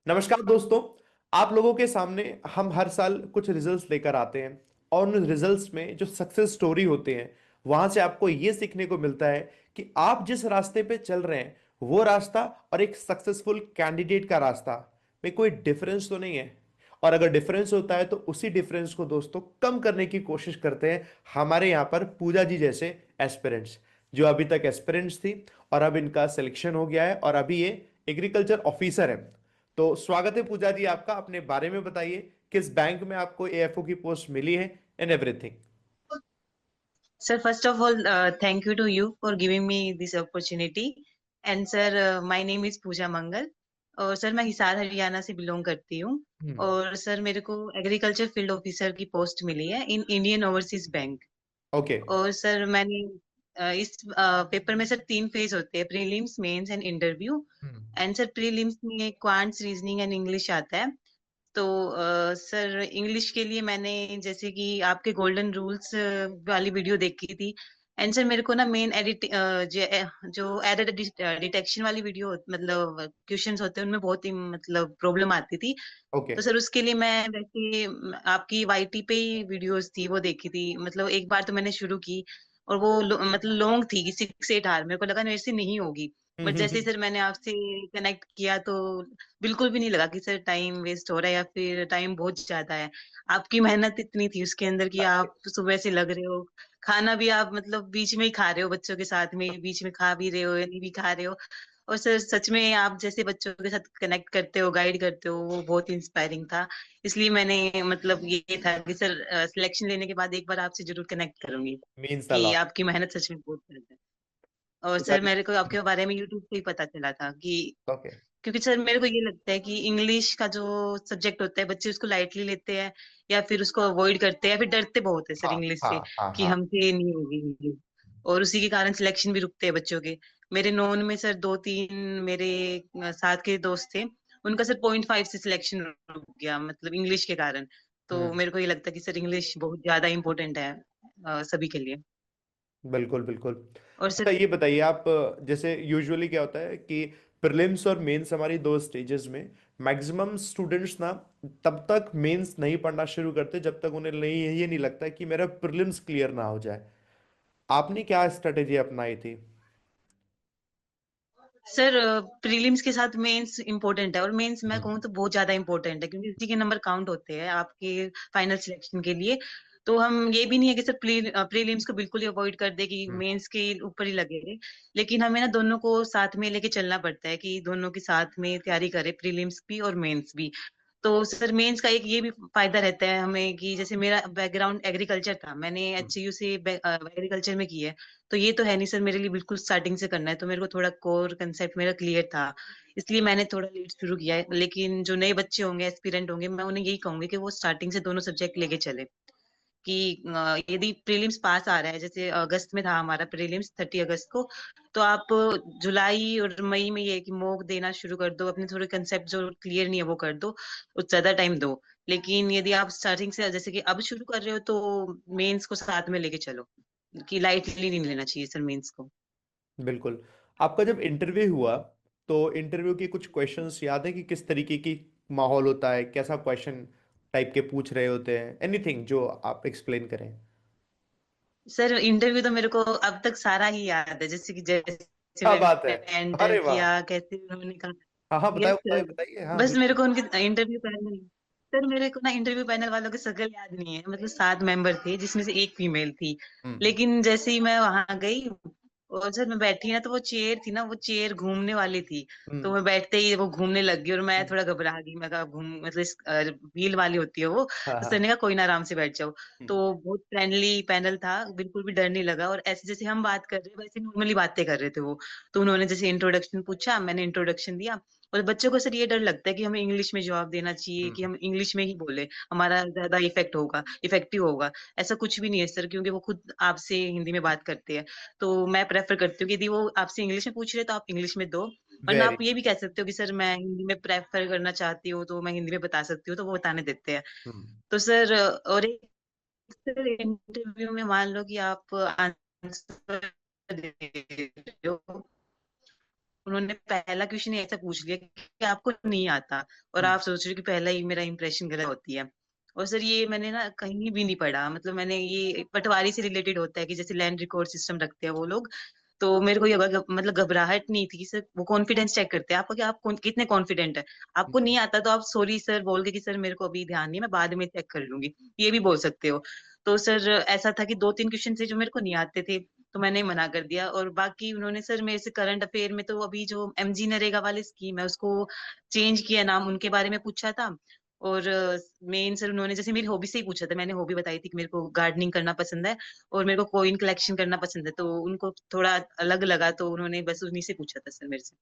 नमस्कार दोस्तों। आप लोगों के सामने हम हर साल कुछ रिजल्ट्स लेकर आते हैं और उन रिजल्ट्स में जो सक्सेस स्टोरी होते हैं वहां से आपको ये सीखने को मिलता है कि आप जिस रास्ते पे चल रहे हैं वो रास्ता और एक सक्सेसफुल कैंडिडेट का रास्ता में कोई डिफरेंस तो नहीं है। और अगर डिफरेंस होता है तो उसी डिफरेंस को दोस्तों कम करने की कोशिश करते हैं हमारे यहाँ पर पूजा जी जैसे एस्पिरेंट्स, जो अभी तक एस्पिरेंट्स थी और अब इनका सिलेक्शन हो गया है और अभी ये एग्रीकल्चर ऑफिसर है। तो स्वागत है पूजा जी आपका। अपने बारे में बताइए, किस बैंक में आपको एएफओ की पोस्ट मिली है and everything. Sir, first of all, thank you to you for giving me this opportunity. And sir, my name is पूजा मंगल और सर मैं हिसार हरियाणा से बिलोंग करती हूँ। हम्म। और सर मेरे को एग्रीकल्चर फील्ड ऑफिसर की पोस्ट मिली है in Indian Overseas Bank. Okay. और सर मैंने इस पेपर में सर 3 फेज होते हैं, prelims, mains and interview. Hmm. And sir prelims में क्वांट्स, रीजनिंग एंड इंग्लिश आता है। तो सर इंग्लिश के लिए मैंने जैसे कि आपके गोल्डन रूल्स वाली वीडियो देखी थी। एंड सर मेरे को ना मेन एडिट जो एरर डिटेक्शन वाली वीडियो मतलब क्वेश्चंस होते हैं उनमें बहुत ही मतलब प्रॉब्लम आती थी। ओके। तो सर उसके लिए मैं वैसे आपकी वाईटी पे ही वीडियोस थी वो देखी थी। मतलब एक बार तो मैंने शुरू की और वो मतलब लॉन्ग थी कि 6 8 आवर, मेरे को लगा मेरे से नहीं होगी। हम्म। बट जैसे ही सर मैंने आपसे कनेक्ट किया तो बिल्कुल भी नहीं लगा कि सर टाइम वेस्ट हो रहा है या फिर टाइम बहुत ज्यादा है। आपकी मेहनत इतनी थी उसके अंदर कि आप सुबह से लग रहे हो। खाना भी आप मतलब बीच में ही खा रहे हो, बच्चों के साथ में बीच में खा भी रहे हो या नहीं भी खा रहे हो। और सर सच में आप जैसे बच्चों के साथ कनेक्ट करते हो, गाइड करते हो, वो बहुत इंस्पायरिंग था। इसलिए मैंने मतलब ये था कि सर सिलेक्शन लेने के बाद एक बार आपसे जरूर कनेक्ट करूंगी मीन्स कि अ आपकी मेहनत सच में बहुत ज्यादा है। और पूजा सर जी। मेरे को आपके बारे में यूट्यूब पे ही पता चला था कि ओके। क्योंकि सर मेरे को ये लगता है कि इंग्लिश का जो सब्जेक्ट होता है बच्चे उसको लाइटली लेते हैं या फिर उसको अवॉइड करते हैं या फिर डरते बहुत है सर हाँ इंग्लिश हाँ से हाँ कि हाँ। हमसे नहीं होगी इंग्लिश। और उसी के कारण सिलेक्शन भी रुकते हैं बच्चों के। मेरे नॉन में सर 2 3 मेरे साथ के दोस्त थे, उनका सर 0.5 से सिलेक्शन रुक गया मतलब इंग्लिश के कारण। तो हम्म। मेरे को ये लगता है कि सर इंग्लिश बहुत ज्यादा इंपॉर्टेंट है सभी के लिए। बिल्कुल बिल्कुल। और अच्छा सर ये बताइए आप, जैसे यूजुअली क्या होता है कि प्रीलिम्स और मेंस हमारी दो स्टेजेस में मैक्सिमम स्टूडेंट्स ना तब तक मेंस नहीं पढ़ना शुरू करते जब तक उन्हें नहीं ये नहीं लगता कि मेरा प्रीलिम्स क्लियर ना हो जाए। आपने क्या स्ट्रेटेजी अपनाई थी? सर प्रीलिम्स के साथ मेंस इंपॉर्टेंट है और मेंस मैं हम्म। कहूँ तो बहुत ज्यादा इंपॉर्टेंट है क्योंकि इसी के नंबर काउंट होते हैं आपके फाइनल सिलेक्शन के लिए। तो हम ये भी नहीं है कि सर प्रीलिम्स को बिल्कुल ही अवॉइड कर दे कि हम्म। मेंस के ऊपर ही लगे। लेकिन हमें ना दोनों को साथ में लेके चलना पड़ता है कि दोनों के साथ में तैयारी करें, प्रीलिम्स भी और मेंस भी। तो सर मेंस का एक ये भी फायदा रहता है हमें कि जैसे मेरा बैकग्राउंड एग्रीकल्चर था, मैंने हम्म। एचयू से एग्रीकल्चर में की है। तो ये तो है नहीं सर मेरे लिए बिल्कुल स्टार्टिंग से करना है, तो मेरे को थोड़ा कोर कंसेप्ट मेरा क्लियर था। इसलिए मैंने थोड़ा लेट शुरू किया है। लेकिन जो नए बच्चे होंगे, एस्पिरेंट होंगे, मैं उन्हें यही कहूंगी कि वो स्टार्टिंग से दोनों सब्जेक्ट लेके चले। कि यदि प्रीलिम्स पास आ रहा है, जैसे अगस्त में था हमारा प्रीलिम्स 30 अगस्त को, तो आप जुलाई और मई में ये कि मॉक देना शुरू कर दो, अपने थोड़े कंसेप्ट जो क्लियर नहीं है वो कर दो, उस ज्यादा टाइम दो। लेकिन यदि आप स्टार्टिंग से जैसे कि अब शुरू कर रहे हो तो मेंस को साथ में लेके चलो, कि लाइटली नहीं लेना चाहिए सर मेंस को। बिल्कुल। आपका जब इंटरव्यू हुआ तो इंटरव्यू के कुछ क्वेश्चंस याद है कि किस तरीके की माहौल होता है, कैसा क्वेश्चन टाइप के पूछ रहे होते हैं, एनीथिंग जो आप एक्सप्लेन करें। सर इंटरव्यू तो मेरे को अब तक सारा ही याद है, जैसे कि जैसे क्या बात है! मैंने एंटर अरे वाह! किया, कैसे उन्होंने कहा। हाँ हाँ, बताइए यस बताइए सर। बताइए, हाँ बस मेरे बिल्कुल। को उनके इंटरव्यू पैनल, सर मेरे को ना इंटरव्यू पैनल वालों के शक्ल याद नहीं है। मतलब 7 मेंबर थे जिसमें से एक फीमेल थी। हम्म। लेकिन जैसे ही मैं वहां गई और सर मैं बैठी ना, तो वो चेयर थी ना, वो चेयर घूमने वाली थी। तो हम्म। मैं बैठते ही वो घूमने लग गई और मैं हम्म। थोड़ा घबरा गई। मैं कहा घूम मतलब इस व्हील वाली होती है वो। हाँ तो सर ने हाँ। कहा कोई ना, आराम से बैठ जाओ। तो हम्म। बहुत फ्रेंडली पैनल था, बिल्कुल भी डर नहीं लगा। और ऐसे जैसे हम बात कर रहे हैं वैसे नॉर्मली बातें कर रहे थे वो। तो उन्होंने जैसे इंट्रोडक्शन पूछा, मैंने इंट्रोडक्शन दिया। और बच्चों को सर ये डर लगता है कि हमें इंग्लिश में जवाब देना चाहिए, कि हम्म। हम इंग्लिश में ही बोले, हमारा ज्यादा इफेक्ट होगा, इफेक्टिव होगा। ऐसा कुछ भी नहीं है सर, क्योंकि वो खुद आपसे हिंदी में बात करते हैं। तो मैं प्रेफर करती हूँ कि यदि वो आपसे इंग्लिश में पूछ रहे हैं तो आप इंग्लिश में दो। वरना वेरी। आप ये भी कह सकते हो कि सर मैं हिंदी में प्रेफर करना चाहती हूँ तो मैं हिंदी में बता सकती हूँ, तो वो बताने देते हैं। हम्म। तो सर और एक सर इंटरव्यू में मान लो कि आप आंसर दे रहे हो उन्होंने पहला क्वेश्चन ऐसा पूछ लिया कि आपको नहीं आता, और हम्म। आप सोच रहे हो कि पहला ही मेरा इंप्रेशन गलत होती है। और सर ये मैंने ना कहीं भी नहीं पढ़ा, मतलब मैंने ये पटवारी से रिलेटेड होता है कि जैसे लैंड रिकॉर्ड सिस्टम रखते हैं वो लोग। तो मेरे को ये मतलब घबराहट नहीं थी सर, वो कॉन्फिडेंस चेक करते हैं आपका कि आप कितने कॉन्फिडेंट है। आपको नहीं आता तो आप सॉरी सर बोल के कि सर मेरे को अभी ध्यान नहीं है, मैं बाद में चेक कर लूंगी, ये भी बोल सकते हो। तो सर ऐसा था कि दो तीन क्वेश्चन थे जो मेरे को नहीं आते थे, तो मैंने मना कर दिया। और बाकी उन्होंने सर मेरे से करंट अफेयर में तो अभी जो एमजी नरेगा वाली स्कीम है उसको चेंज किया नाम, उनके बारे में पूछा था। और मेन सर उन्होंने जैसे मेरी हॉबी से ही पूछा था, मैंने हॉबी बताई थी कि मेरे को गार्डनिंग करना पसंद है और मेरे को कॉइन कलेक्शन करना पसंद है, तो उनको थोड़ा अलग लगा, तो उन्होंने बस उन्हीं से पूछा था सर मेरे से।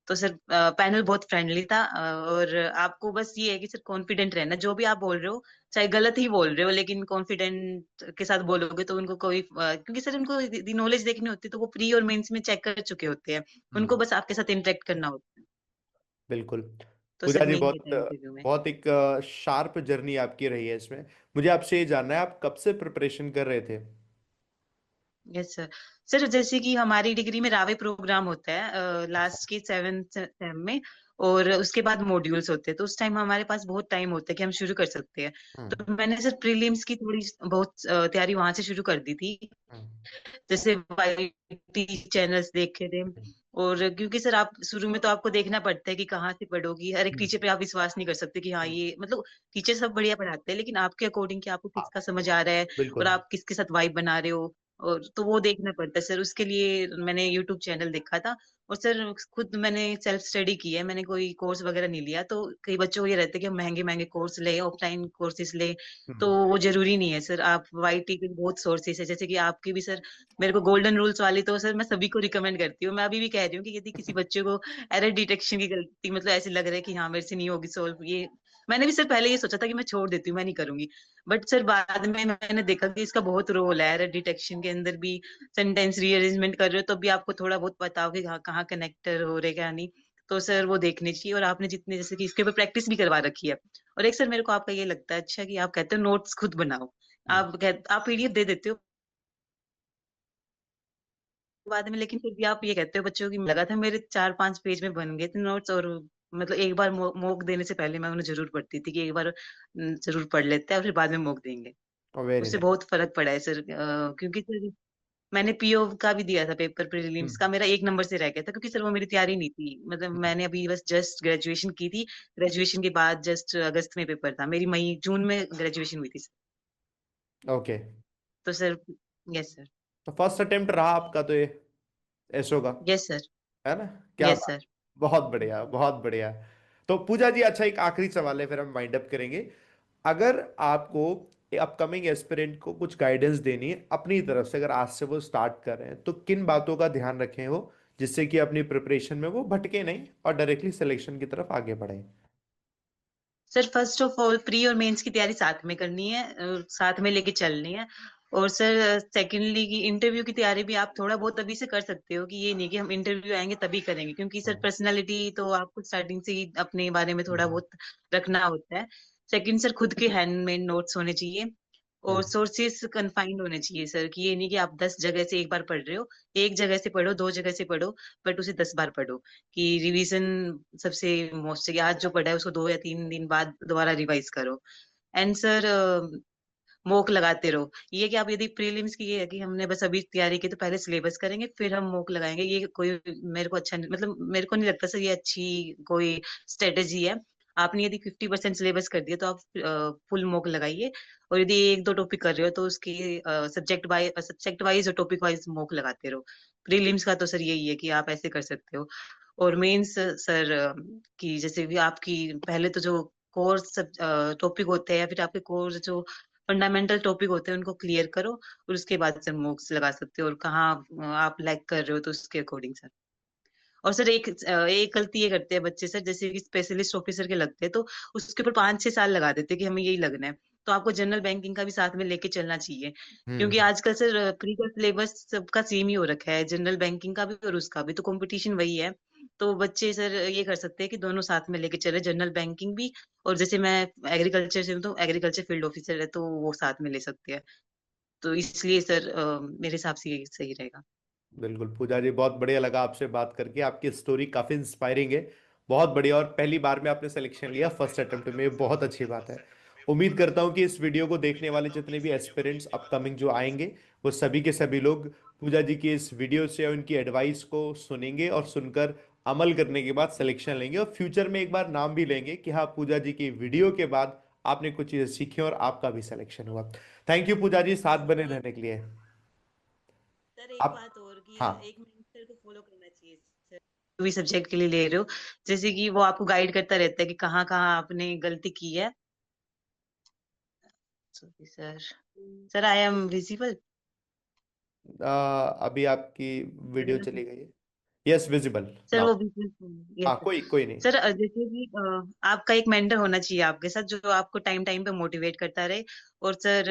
तो सर पैनल बहुत फ्रेंडली था। और आपको बस ये है कि सर कॉन्फिडेंट रहना, जो भी आप बोल रहे हो चाहे गलत ही बोल रहे हो लेकिन कॉन्फिडेंट के साथ बोलोगे तो उनको कोई क्योंकि सर उनको नॉलेज देखनी होती है, तो वो प्री और मेंस में चेक कर चुके होते हैं, उनको हम्म। बस आपके साथ इंटरेक्ट करना होता है। बिल्कुल। तो पूजा सर जी, मेन ये बहुत था इंटरव्यू में। बहुत एक शार्प जर्नी आपकी रही है इसमें। मुझे आपसे ये जानना है, आप कब से प्रिपरेशन कर रहे थे? Yes sir. सर जैसे कि हमारी डिग्री में रावे प्रोग्राम होता है लास्ट के 7th सेम में, और उसके बाद मॉड्यूल्स होते हैं, तो उस टाइम हमारे पास बहुत टाइम होता है कि हम शुरू कर सकते हैं। हम्म। तो मैंने सर प्रीलिम्स की थोड़ी बहुत तैयारी वहां से शुरू कर दी थी, हम्म। जैसे वाईटी चैनल्स देखे थे। और क्योंकि सर आप शुरू में तो आपको देखना पड़ता है कि कहाँ से पढ़ोगी, हर एक हम्म। टीचर पे आप विश्वास नहीं कर सकते कि हाँ हम्म। ये मतलब टीचर सब बढ़िया पढ़ाते हैं, लेकिन आपके अकॉर्डिंग कि आपको हाँ, किसका समझ आ रहा है और बिल्कुल। आप किसके साथ वाइब बना रहे हो, और तो वो देखना पड़ता है सर। उसके लिए मैंने यूट्यूब चैनल देखा था, और सर खुद मैंने सेल्फ स्टडी की है, मैंने कोई कोर्स वगैरह नहीं लिया। तो कई बच्चों को ये रहता है कि हम महंगे महंगे कोर्स ले, ऑफलाइन कोर्सेज ले, तो हम्म। वो जरूरी नहीं है सर। आप वाईटी के बहुत सोर्सेज है, जैसे कि आपकी भी सर मेरे को गोल्डन रूल्स वाली, तो सर मैं सभी को रिकमेंड करती हूँ। मैं अभी भी कह रही हूँ कि यदि किसी बच्चे को एरर डिटेक्शन की गलती मतलब ऐसे लग रहा है कि हाँ मेरे से नहीं होगी सोल्व ये, मैंने भी सर पहले ये सोचा था कि मैं छोड़ देती हूँ, मैं नहीं करूंगी। बट सर बाद में मैंने देखा कि इसका बहुत रोल है एरर डिटेक्शन के अंदर भी। सेंटेंस रीअरेंजमेंट कर रहे हो तो भी आपको थोड़ा बहुत पता हो कि कहाँ कहाँ कनेक्टर हो रहे क्या नहीं। तो सर वो देखनी चाहिए, और आपने जितने जैसे कि इसके ऊपर प्रैक्टिस भी करवा रखी है। और एक सर मेरे को आपका ये लगता है अच्छा कि आप कहते हो नोट्स खुद बनाओ, हम्म। आप पीडीएफ दे देते हो बाद में, लेकिन फिर भी आप ये कहते हो बच्चों की लगा था मेरे 4-5 पेज में बन गए थे नोट्स। और मतलब एक बार मोक देने से पहले मैं उन्हें जरूर पढ़ती थी कि एक बार जरूर पढ़ लेते हैं और फिर बाद में मोक देंगे। वेरी उससे नाइस। बहुत फर्क पड़ा है सर। क्योंकि सर मैंने पीओ का भी दिया था पेपर, प्रीलिम्स का मेरा 1 नंबर से रह गया था, क्योंकि सर वो मेरी तैयारी नहीं थी, मतलब मैंने अभी बस जस्ट ग्रेजुएशन की थी। ग्रेजुएशन के बाद जस्ट अगस्त में पेपर था, मेरी मई जून में ग्रेजुएशन हुई थी सर। ओके। तो सर यस सर। तो फर्स्ट अटेम्प्ट रहा आपका तो ये एसओ का, यस सर। है ना? क्या यस बात। सर। बहुत बढ़िया, बहुत बढ़िया। तो पूजा जी, अच्छा, एक आखिरी सवाल है, फिर हम वाइंड अप करेंगे। अगर आपको अपकमिंग एस्पिरेंट को कुछ गाइडेंस देनी है अपनी तरफ से, अगर आज से वो स्टार्ट कर रहे हैं, तो किन बातों का ध्यान रखें वो, जिससे कि अपनी प्रिपरेशन में वो भटके नहीं और डायरेक्टली सिलेक्शन की तरफ आगे बढ़े? Sir first of all pre और मेंस की तैयारी साथ में करनी है, साथ में लेके चलनी है। और सर सेकेंडली की इंटरव्यू की तैयारी भी आप थोड़ा बहुत अभी से कर सकते हो, कि ये नहीं कि हम इंटरव्यू आएंगे तभी करेंगे, क्योंकि सर हम्म। पर्सनालिटी तो आपको स्टार्टिंग से ही अपने बारे में थोड़ा हम्म। बहुत रखना होता है। सेकंड सर खुद के हैंडमेड नोट्स होने चाहिए, और हम्म। सोर्सेस कन्फाइंड होने चाहिए सर, कि ये नहीं कि आप 10 जगह से एक बार पढ़ रहे हो, एक जगह से पढ़ो, 2 जगह से पढ़ो, बट उसे 10 बार पढ़ो। कि रिवीजन सबसे मोस्ट है कि आज जो पढ़ा है उसको 2 या 3 दिन बाद दोबारा रिवाइज करो। एंड सर मोक लगाते रहो। ये कि आप यदि प्रीलिम्स की ये है कि हमने बस अभी तैयारी की तो पहले सिलेबस करेंगे फिर हम मोक लगाएंगे, ये कोई मेरे को अच्छा नहीं, मतलब मेरे को नहीं लगता सर ये अच्छी कोई स्ट्रेटेजी है। आपने यदि 50% सिलेबस कर दिया तो आप फुल मोक लगाइए, और यदि एक दो टॉपिक कर रहे हो तो उसकी सब्जेक्ट वाइज और टॉपिक वाइज मोक लगाते रहो। प्रीलिम्स का तो सर यही है कि आप ऐसे कर सकते हो। और मेंस सर की जैसे भी आपकी पहले तो जो कोर्स टॉपिक होते हैं या फिर आपके कोर्स जो फंडामेंटल टॉपिक होते हैं उनको क्लियर करो, और उसके बाद से मोक्स लगा सकते हो, और कहाँ आप लैग कर रहे हो तो उसके अकॉर्डिंग सर। और सर एक गलती ये करते हैं बच्चे सर, जैसे कि स्पेशलिस्ट ऑफिसर के लगते हैं तो उसके ऊपर 5-6 साल लगा देते हैं कि हमें यही लगना है। तो आपको जनरल बैंकिंग का भी साथ में लेके चलना चाहिए, क्योंकि हम्म। आजकल सर प्री का सिलेबस सबका सेम ही हो रखा है, जनरल बैंकिंग का भी और उसका भी, तो कंपटीशन वही है। तो बच्चे सर ये कर सकते हैं कि दोनों साथ में लेके चले, जनरल बैंकिंग भी, और जैसे मैं एग्रीकल्चर से हूँ तो एग्रीकल्चर फील्ड ऑफिसर है तो वो साथ में ले सकते हैं। तो इसलिए सर मेरे हिसाब से ये सही रहेगा। बिल्कुल पूजा जी, बहुत बढ़िया लगा आपसे बात करके। आपकी स्टोरी काफी इंस्पायरिंग है, बहुत बढ़िया। और पहली बार में आपने सिलेक्शन लिया फर्स्ट अटेम्प्ट में, ये बहुत अच्छी बात है। उम्मीद करता हूँ कि इस वीडियो को देखने वाले जितने भी एस्पिरेंट्स अपकमिंग जो आएंगे, वो सभी के सभी लोग पूजा जी की इस वीडियो से और उनकी एडवाइस को सुनेंगे और सुनकर अमल करने के बाद सिलेक्शन लेंगे, और फ्यूचर में एक बार नाम भी लेंगे कि हाँ, पूजा जी की वीडियो के बाद आपने कुछ चीजें सीखी और आपका भी सिलेक्शन हुआ। थैंक यू पूजा जी, साथ बने एक रहने के लिए। सर एक आप, बात और कि हाँ, एक मेंटर को फॉलो करना चाहिए सर, जो भी सब्जेक्ट के लिए ले रहे हो, जैसे कि वो आपको गाइड करता रहता है कि कहाँ कहाँ आपने गलती की है। Sorry sir, sir I am visible. अभी आपकी वीडियो चली गई है। Yes, visible sir now. वो बिजनेस, यस हाँ, सर। कोई नहीं। सर जैसे कि आपका एक मेंटर होना चाहिए आपके साथ, जो आपको टाइम टाइम पे मोटिवेट करता रहे। और सर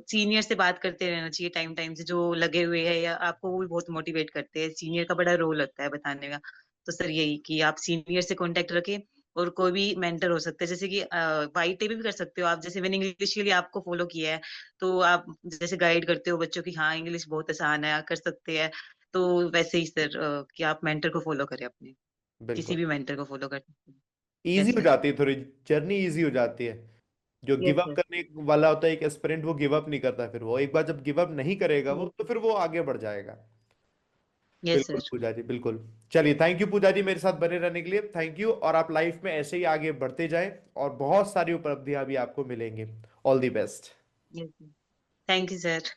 सीनियर से बात करते रहना चाहिए टाइम टाइम से, जो लगे हुए हैं या आपको, वो भी बहुत मोटिवेट करते हैं। सीनियर का बड़ा रोल होता है बताने का। तो सर यही कि आप सीनियर से कांटेक्ट रखें। और कोई भी मेंटर हो सकता है, जैसे कि वाईटी भी कर सकते हो आप, जैसे मैंने इंग्लिश के लिए आपको फॉलो किया है। तो आप जैसे गाइड करते हो बच्चों की, हाँ इंग्लिश बहुत आसान है, कर सकते हैं। तो वैसे ही सर कि आप मेंटर को फॉलो करें अपने, किसी बिल्कुल, भी मेंटर को फॉलो कर सकते हैं। इजी यस हो सर। जाती है थोड़ी, जर्नी इजी हो जाती है। जो यस गिव अप सर। करने वाला होता है एक एस्पिरेंट, वो गिव अप नहीं करता। फिर वो एक बार जब गिव अप नहीं करेगा वो, यस तो सर। फिर वो आगे बढ़ जाएगा। यस बिल्कुल सर। पूजा जी, बिल्कुल। चलिए, थैंक यू पूजा जी, मेरे साथ बने रहने के लिए। थैंक यू, और आप लाइफ में ऐसे ही आगे बढ़ते जाएं और बहुत सारी उपलब्धियां भी आपको मिलेंगी। All the best. Yes sir. Thank you sir.